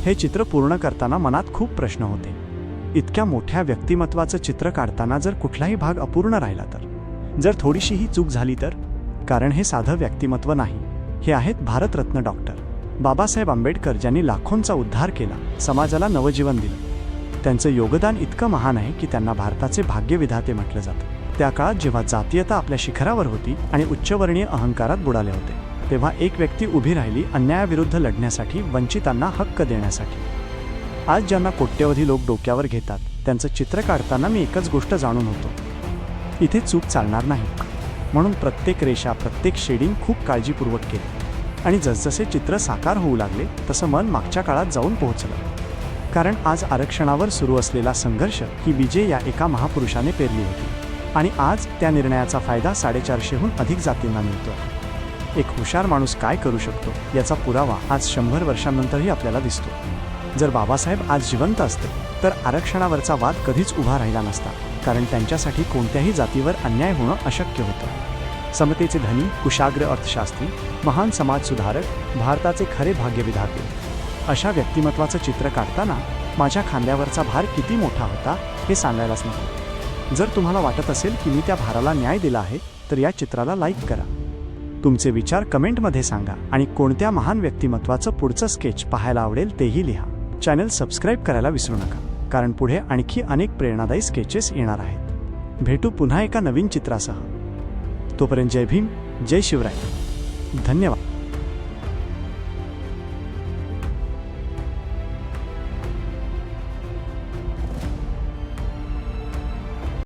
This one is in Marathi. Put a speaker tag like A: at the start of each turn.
A: हे चित्र पूर्ण करताना मनात खूप प्रश्न होते. इतक्या मोठ्या व्यक्तिमत्वाचं चित्र काढताना जर कुठलाही भाग अपूर्ण राहिला तर, जर थोडीशीही चूक झाली तर? कारण हे साधं व्यक्तिमत्व नाही, हे आहेत भारतरत्न डॉक्टर बाबासाहेब आंबेडकर, ज्यांनी लाखोंचा उद्धार केला, समाजाला नवजीवन दिलं. त्यांचं योगदान इतकं महान आहे की त्यांना भारताचे भाग्यविधाते म्हटलं जातं. त्या काळात जेव्हा जातीयता आपल्या शिखरावर होती आणि उच्चवर्णीय अहंकारात बुडाले होते, तेव्हा एक व्यक्ती उभी राहिली अन्यायाविरुद्ध लढण्यासाठी, वंचितांना हक्क देण्यासाठी. आज ज्यांना कोट्यवधी लोक डोक्यावर घेतात, त्यांचं चित्र काढताना मी एकच गोष्ट जाणून होतो: इथे चूक चालणार नाही. म्हणून प्रत्येक रेषा, प्रत्येक शेडिंग खूप काळजीपूर्वक केली. आणि जसजसे चित्र साकार होऊ लागले तसं मन मागच्या काळात जाऊन पोहोचलं. कारण आज आरक्षणावर सुरू असलेला संघर्ष ही बीजे या एका महापुरुषाने पेरली होती, आणि आज त्या निर्णयाचा फायदा 450हून अधिक जातींना मिळतोय. एक हुशार माणूस काय करू शकतो याचा पुरावा आज 100 वर्षांनंतरही आपल्याला दिसतो. जर बाबासाहेब आज जिवंत असते तर आरक्षणावरचा वाद कधीच उभा राहिला नसता, कारण त्यांच्यासाठी कोणत्याही जातीवर अन्याय होणं अशक्य होतं. समतेचे धनी, कुशाग्र अर्थशास्त्री, महान समाजसुधारक, भारताचे खरे भाग्यविधाते, अशा व्यक्तिमत्वाचं चित्र काढताना माझ्या खांद्यावरचा भार किती मोठा होता हे सांगायलाच नको. जर तुम्हाला वाटत असेल की मी त्या भाराला न्याय दिला आहे तर या चित्राला लाईक करा. तुमचे विचार कमेंटमध्ये सांगा आणि कोणत्या महान व्यक्तिमत्वाचं पुढचं स्केच पाहायला आवडेल तेही लिहा. चॅनल सबस्क्राईब करायला विसरू नका, कारण पुढे आणखी अनेक प्रेरणादायी स्केचेस येणार आहेत. भेटू पुन्हा एका नवीन चित्रासह. तोपर्यंत जय भीम, जय शिवराय. धन्यवाद.